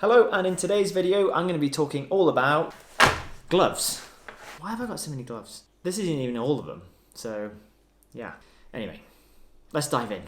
Hello, and in today's video I'm going to be talking all about gloves. Why have I got so many gloves? This isn't even all of them, so yeah. Anyway, let's dive in.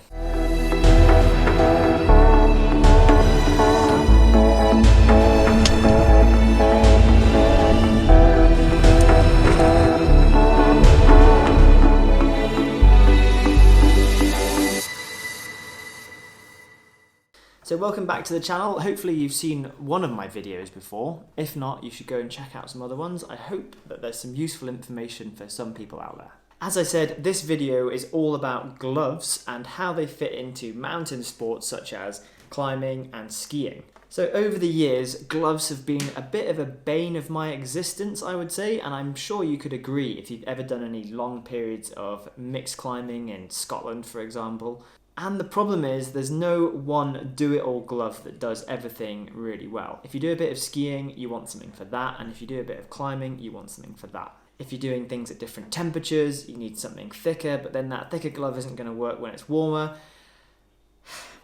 So welcome back to the channel. Hopefully you've seen one of my videos before. If not, you should go and check out some other ones. I hope that there's some useful information for some people out there. As I said, this video is all about gloves and how they fit into mountain sports such as climbing and skiing. So over the years, gloves have been a bit of a bane of my existence, I would say, and I'm sure you could agree if you've ever done any long periods of mixed climbing in Scotland, for example. And the problem is there's no one do-it-all glove that does everything really well. If you do a bit of skiing, you want something for that, and if you do a bit of climbing, you want something for that. If you're doing things at different temperatures, you need something thicker, but then that thicker glove isn't going to work when it's warmer.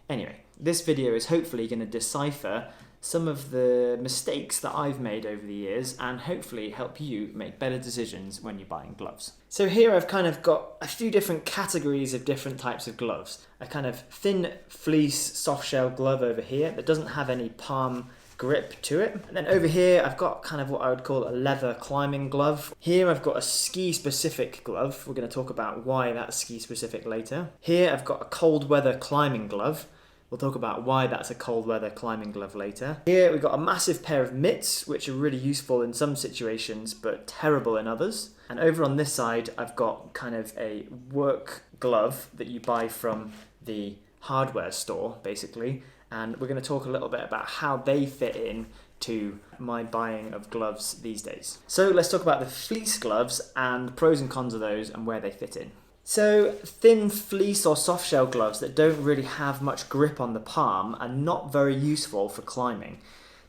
Anyway, this video is hopefully going to decipher some of the mistakes that I've made over the years and hopefully help you make better decisions when you're buying gloves. So here I've kind of got a few different categories of different types of gloves. A kind of thin fleece soft shell glove over here that doesn't have any palm grip to it. And then over here I've got kind of what I would call a leather climbing glove. Here I've got a ski specific glove. We're going to talk about why that's ski specific later. Here I've got a cold weather climbing glove. We'll talk about why that's a cold weather climbing glove later. Here we've got a massive pair of mitts, which are really useful in some situations, but terrible in others. And over on this side, I've got kind of a work glove that you buy from the hardware store, basically. And we're going to talk a little bit about how they fit in to my buying of gloves these days. So let's talk about the fleece gloves and the pros and cons of those and where they fit in. So thin fleece or soft shell gloves that don't really have much grip on the palm are not very useful for climbing.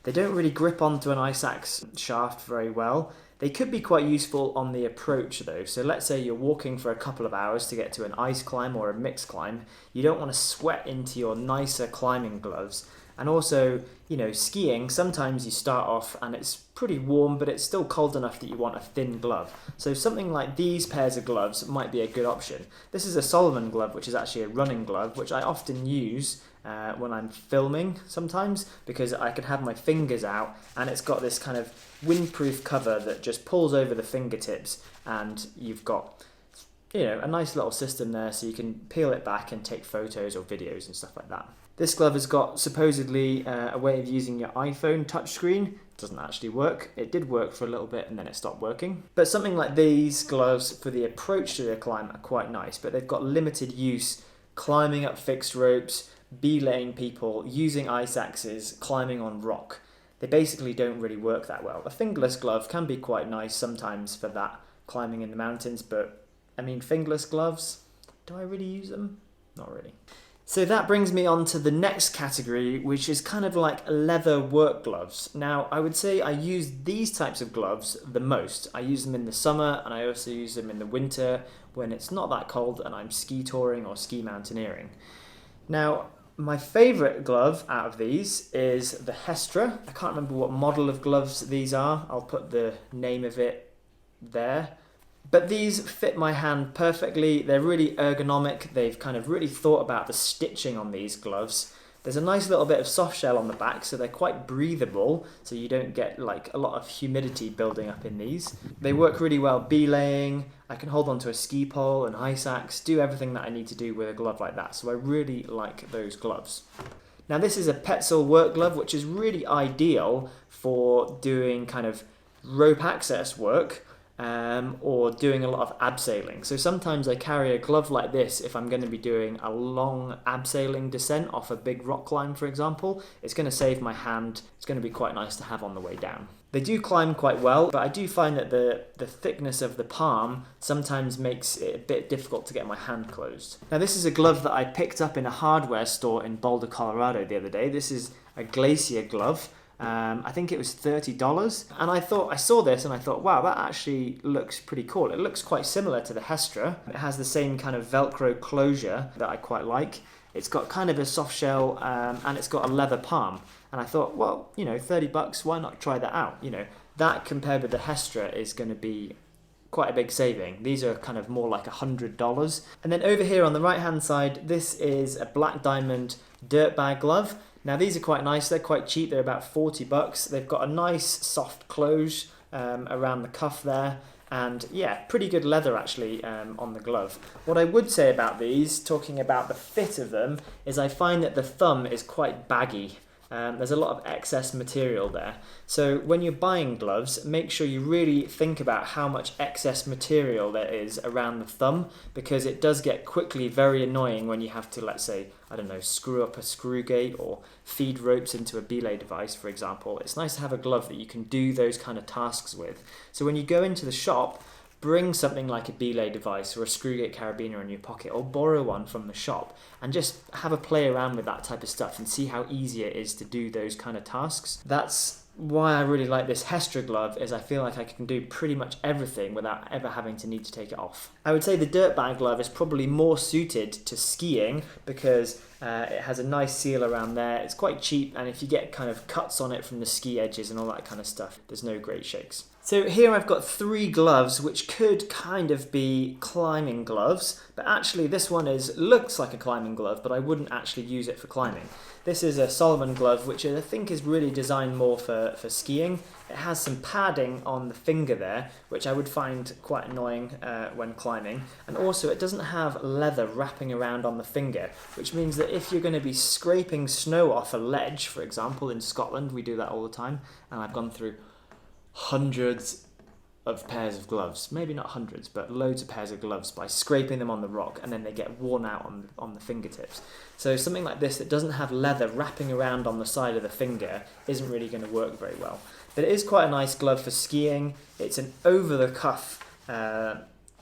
They don't really grip onto an ice axe shaft very well. They could be quite useful on the approach though. So let's say you're walking for a couple of hours to get to an ice climb or a mixed climb. You don't want to sweat into your nicer climbing gloves. And also, you know, skiing, sometimes you start off and it's pretty warm, but it's still cold enough that you want a thin glove. So something like these pairs of gloves might be a good option. This is a Solomon glove, which is actually a running glove, which I often use when I'm filming sometimes, because I can have my fingers out and it's got this kind of windproof cover that just pulls over the fingertips, and you've got, you know, a nice little system there so you can peel it back and take photos or videos and stuff like that. This glove has got supposedly a way of using your iPhone touchscreen. It doesn't actually work. It did work for a little bit and then it stopped working. But something like these gloves for the approach to the climb are quite nice, but they've got limited use climbing up fixed ropes, belaying people, using ice axes, climbing on rock. They basically don't really work that well. A fingerless glove can be quite nice sometimes for that, climbing in the mountains, but I mean, fingerless gloves, do I really use them? Not really. So that brings me on to the next category, which is kind of like leather work gloves. Now, I would say I use these types of gloves the most. I use them in the summer and I also use them in the winter when it's not that cold and I'm ski touring or ski mountaineering. Now, my favourite glove out of these is the Hestra. I can't remember what model of gloves these are. I'll put the name of it there. But these fit my hand perfectly. They're really ergonomic. They've kind of really thought about the stitching on these gloves. There's a nice little bit of soft shell on the back, so they're quite breathable, so you don't get like a lot of humidity building up in these. They work really well belaying. I can hold onto a ski pole, an ice axe, do everything that I need to do with a glove like that. So I really like those gloves. Now this is a Petzl work glove, which is really ideal for doing kind of rope access work, or doing a lot of abseiling. So sometimes I carry a glove like this if I'm going to be doing a long abseiling descent off a big rock climb, for example. It's going to save my hand. It's going to be quite nice to have on the way down. They do climb quite well, but I do find that the thickness of the palm sometimes makes it a bit difficult to get my hand closed. Now this is a glove that I picked up in a hardware store in Boulder, Colorado the other day. This is a Glacier glove. I think it was $30, and I saw this and I thought, wow, that actually looks pretty cool. It looks quite similar to the Hestra. It has the same kind of Velcro closure that I quite like. It's got kind of a soft shell and it's got a leather palm. And I thought, well, you know, $30, why not try that out? You know, that compared with the Hestra is going to be quite a big saving. These are kind of more like $100. And then over here on the right hand side, this is a black diamond dirt bag glove. Now these are quite nice, they're quite cheap, they're about $40. They've got a nice soft close around the cuff there, and yeah, pretty good leather actually on the glove. What I would say about these, talking about the fit of them, is I find that the thumb is quite baggy. There's a lot of excess material there. So when you're buying gloves, make sure you really think about how much excess material there is around the thumb, because it does get quickly very annoying when you have to, let's say, I don't know, screw up a screw gate or feed ropes into a belay device, for example. It's nice to have a glove that you can do those kind of tasks with. So when you go into the shop, bring something like a belay device or a screw gate carabiner in your pocket, or borrow one from the shop and just have a play around with that type of stuff and see how easy it is to do those kind of tasks. That's why I really like this Hestra glove, is I feel like I can do pretty much everything without ever having to need to take it off. I would say the dirt bag glove is probably more suited to skiing because it has a nice seal around there. It's quite cheap, and if you get kind of cuts on it from the ski edges and all that kind of stuff, there's no great shakes. So here I've got 3 gloves which could kind of be climbing gloves, but actually this one looks like a climbing glove, but I wouldn't actually use it for climbing. This is a Solomon glove, which I think is really designed more for skiing. It has some padding on the finger there, which I would find quite annoying when climbing. And also it doesn't have leather wrapping around on the finger, which means that if you're going to be scraping snow off a ledge, for example, in Scotland, we do that all the time, and I've gone through hundreds of pairs of gloves, maybe not hundreds, but loads of pairs of gloves by scraping them on the rock, and then they get worn out on the fingertips. So something like this that doesn't have leather wrapping around on the side of the finger isn't really going to work very well. But it is quite a nice glove for skiing. It's an over-the-cuff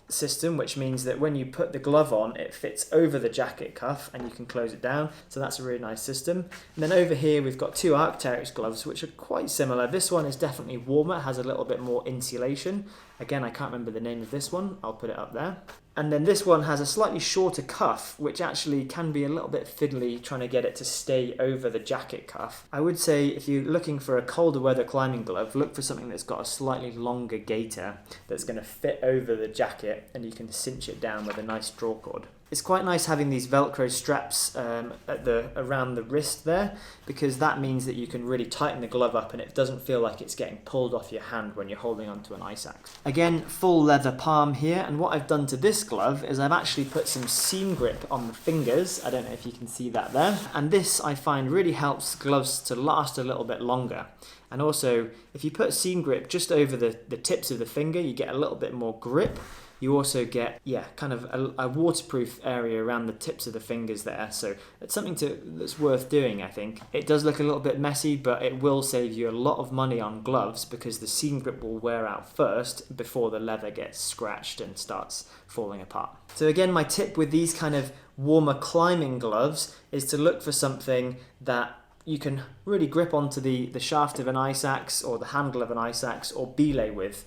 system, which means that when you put the glove on, it fits over the jacket cuff and you can close it down. So that's a really nice system. And then over here we've got 2 Arc'teryx gloves which are quite similar. This one is definitely warmer, has a little bit more insulation. Again, I can't remember the name of this one, I'll put it up there. And then this one has a slightly shorter cuff, which actually can be a little bit fiddly trying to get it to stay over the jacket cuff. I would say if you're looking for a colder weather climbing glove, look for something that's got a slightly longer gaiter that's going to fit over the jacket and you can cinch it down with a nice draw cord. It's quite nice having these Velcro straps around the wrist there, because that means that you can really tighten the glove up and it doesn't feel like it's getting pulled off your hand when you're holding onto an ice axe. Again, full leather palm here, and what I've done to this glove is I've actually put some seam grip on the fingers. I don't know if you can see that there. And this I find really helps gloves to last a little bit longer. And also, if you put seam grip just over the tips of the finger, you get a little bit more grip. You also get, kind of a waterproof area around the tips of the fingers there. So it's something that's worth doing, I think. It does look a little bit messy, but it will save you a lot of money on gloves because the seam grip will wear out first before the leather gets scratched and starts falling apart. So again, my tip with these kind of warmer climbing gloves is to look for something that you can really grip onto the shaft of an ice axe or the handle of an ice axe or belay with.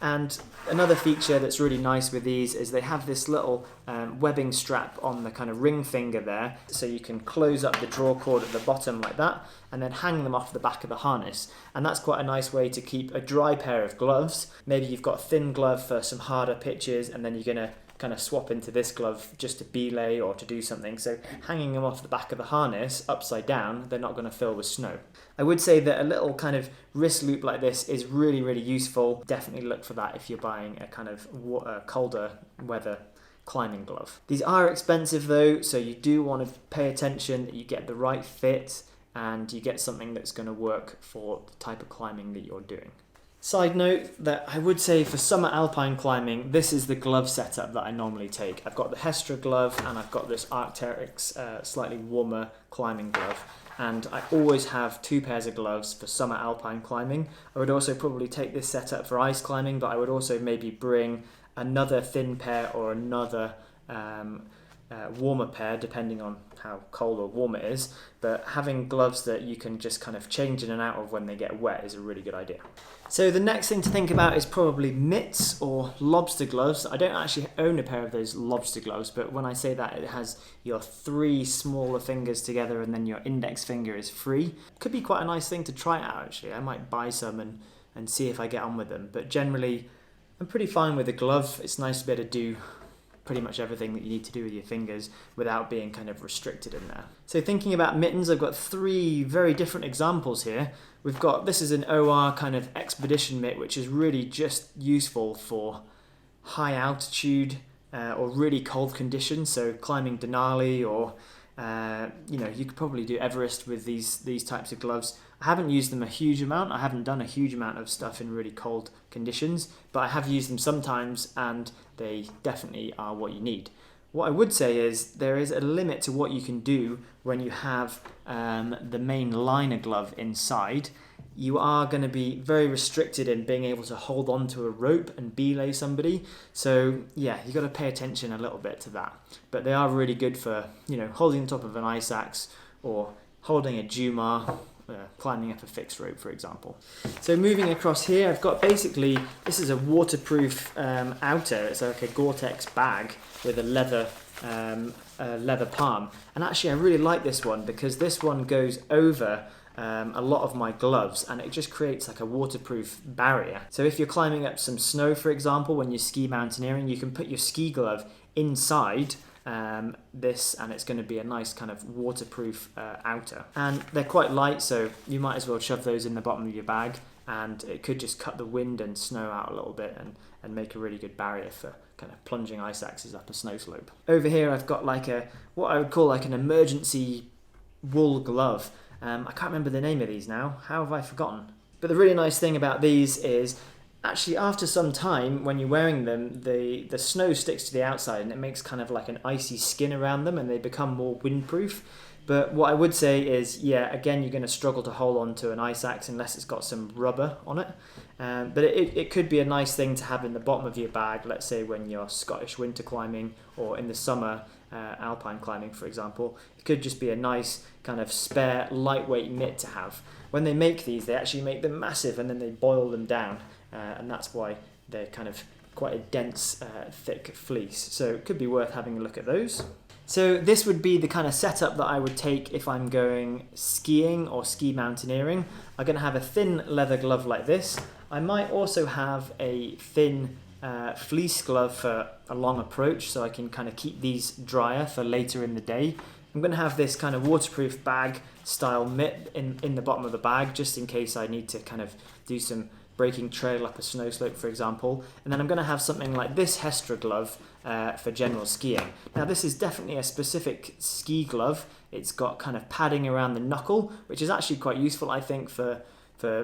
And another feature that's really nice with these is they have this little webbing strap on the kind of ring finger there, so you can close up the draw cord at the bottom like that and then hang them off the back of the harness. And that's quite a nice way to keep a dry pair of gloves. Maybe you've got a thin glove for some harder pitches and then you're going to kind of swap into this glove just to belay or to do something. So hanging them off the back of the harness upside down, they're not going to fill with snow. I would say that a little kind of wrist loop like this is really, really useful. Definitely look for that if you're buying a kind of colder weather climbing glove. These are expensive though, so you do want to pay attention that you get the right fit and you get something that's going to work for the type of climbing that you're doing. Side note that I would say for summer alpine climbing, this is the glove setup that I normally take. I've got the Hestra glove and I've got this Arc'teryx slightly warmer climbing glove. And I always have 2 pairs of gloves for summer alpine climbing. I would also probably take this setup for ice climbing, but I would also maybe bring another thin pair or another warmer pair depending on how cold or warm it is, but having gloves that you can just kind of change in and out of when they get wet is a really good idea. So the next thing to think about is probably mitts or lobster gloves. I don't actually own a pair of those lobster gloves, but when I say that, it has your 3 smaller fingers together and then your index finger is free. Could be quite a nice thing to try out actually. I might buy some and see if I get on with them, but generally I'm pretty fine with the glove. It's nice to be able to do pretty much everything that you need to do with your fingers without being kind of restricted in there. So thinking about mittens, I've got 3 very different examples here. We've got, this is an OR kind of expedition mitt, which is really just useful for high altitude or really cold conditions. So climbing Denali or you could probably do Everest with these types of gloves. I haven't used them a huge amount. I haven't done a huge amount of stuff in really cold conditions, but I have used them sometimes and they definitely are what you need. What I would say is there is a limit to what you can do when you have the main liner glove inside. You are going to be very restricted in being able to hold on to a rope and belay somebody. So yeah, you've got to pay attention a little bit to that. But they are really good for, holding on top of an ice axe or holding a Jumar, climbing up a fixed rope, for example. So moving across here, I've got basically, this is a waterproof outer. It's like a Gore-Tex bag with a leather palm. And actually I really like this one because this one goes over a lot of my gloves and it just creates like a waterproof barrier. So if you're climbing up some snow, for example, when you ski mountaineering, you can put your ski glove inside this and it's going to be a nice kind of waterproof outer. And they're quite light, so you might as well shove those in the bottom of your bag and it could just cut the wind and snow out a little bit and make a really good barrier for kind of plunging ice axes up a snow slope. Over here I've got like what I would call like an emergency wool glove. I can't remember the name of these now. How have I forgotten? But the really nice thing about these is actually after some time when you're wearing them, the snow sticks to the outside and it makes kind of like an icy skin around them and they become more windproof. But what I would say is, yeah, again, you're going to struggle to hold on to an ice axe unless it's got some rubber on it. But it could be a nice thing to have in the bottom of your bag, let's say when you're Scottish winter climbing or in the summer alpine climbing, for example. It could just be a nice kind of spare lightweight mitt to have. When they make these, they actually make them massive and then they boil them down. And that's why they're kind of quite a dense, thick fleece. So it could be worth having a look at those. So this would be the kind of setup that I would take if I'm going skiing or ski mountaineering. I'm going to have a thin leather glove like this. I might also have a thin fleece glove for a long approach so I can kind of keep these drier for later in the day. I'm going to have this kind of waterproof bag style mitt in the bottom of the bag just in case I need to kind of do some breaking trail up a snow slope, for example. And then I'm going to have something like this Hestra glove for general skiing. Now this is definitely a specific ski glove. It's got kind of padding around the knuckle, which is actually quite useful, I think, for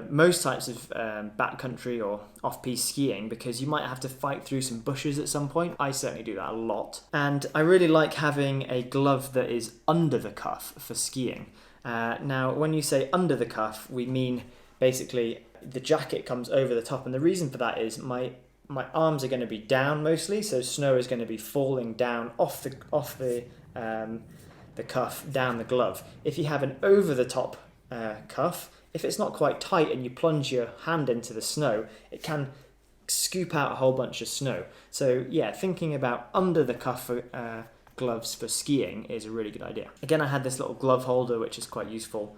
most types of backcountry or off-piste skiing, because you might have to fight through some bushes at some point. I certainly do that a lot. And I really like having a glove that is under the cuff for skiing. Now, when you say under the cuff, we mean basically the jacket comes over the top, and the reason for that is my arms are going to be down mostly, so snow is going to be falling down off the cuff down the glove. If you have an over the top cuff, if it's not quite tight and you plunge your hand into the snow, it can scoop out a whole bunch of snow. So yeah, thinking about under the cuff gloves for skiing is a really good idea. Again, I had this little glove holder which is quite useful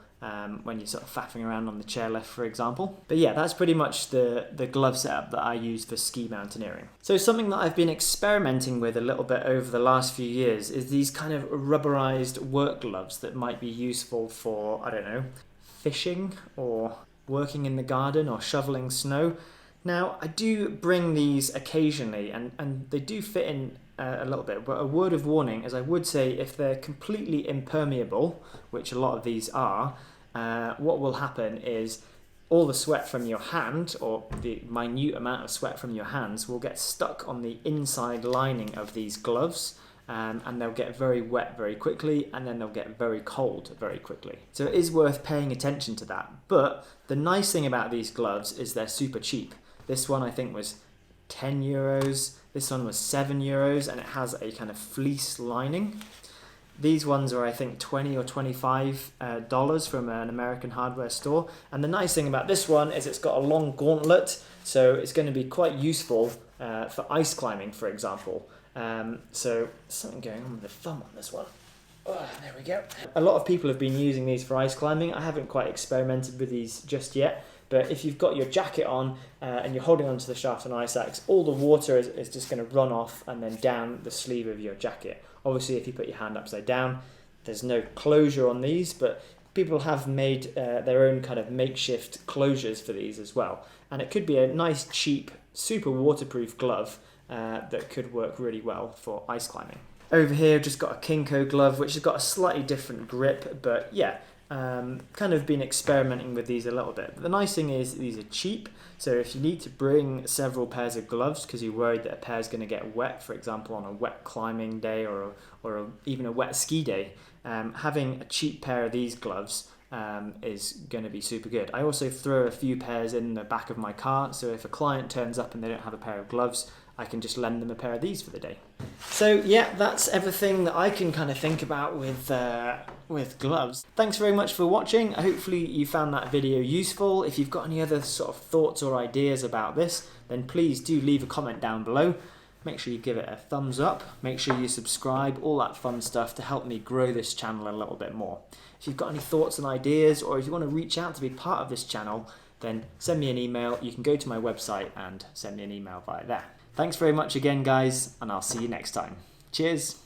when you're sort of faffing around on the chairlift, for example. But yeah, that's pretty much the glove setup that I use for ski mountaineering. So something that I've been experimenting with a little bit over the last few years is these kind of rubberized work gloves that might be useful for, I don't know, fishing or working in the garden or shoveling snow. Now, I do bring these occasionally and they do fit in a little bit, but a word of warning is I would say if they're completely impermeable, which a lot of these are, what will happen is all the sweat from your hand, or the minute amount of sweat from your hands, will get stuck on the inside lining of these gloves, and they'll get very wet very quickly, and then they'll get very cold very quickly. So it is worth paying attention to that. But the nice thing about these gloves is they're super cheap. This one I think was 10 euros. This one was 7 euros, and it has a kind of fleece lining. These ones are, I think, $20 or $25 from an American hardware store. And the nice thing about this one is it's got a long gauntlet, so it's going to be quite useful for ice climbing, for example. So something going on with the thumb on this one. Oh, there we go. A lot of people have been using these for ice climbing. I haven't quite experimented with these just yet, but if you've got your jacket on and you're holding onto the shaft on ice axe, all the water is just going to run off and then down the sleeve of your jacket. Obviously, if you put your hand upside down, there's no closure on these, but people have made their own kind of makeshift closures for these as well. And it could be a nice, cheap, super waterproof glove that could work really well for ice climbing. Over here, I've just got a Kinko glove, which has got a slightly different grip, but yeah, kind of been experimenting with these a little bit. But the nice thing is these are cheap, so if you need to bring several pairs of gloves because you're worried that a pair is going to get wet, for example on a wet climbing day or even a wet ski day, having a cheap pair of these gloves is going to be super good. I also throw a few pairs in the back of my car, so if a client turns up and they don't have a pair of gloves, I can just lend them a pair of these for the day. So yeah, that's everything that I can kind of think about with gloves. Thanks very much for watching. Hopefully you found that video useful. If you've got any other sort of thoughts or ideas about this, then please do leave a comment down below. Make sure you give it a thumbs up, make sure you subscribe, all that fun stuff to help me grow this channel a little bit more. If you've got any thoughts and ideas, or if you want to reach out to be part of this channel, then send me an email. You can go to my website and send me an email via there. Thanks very much again, guys, and I'll see you next time. Cheers!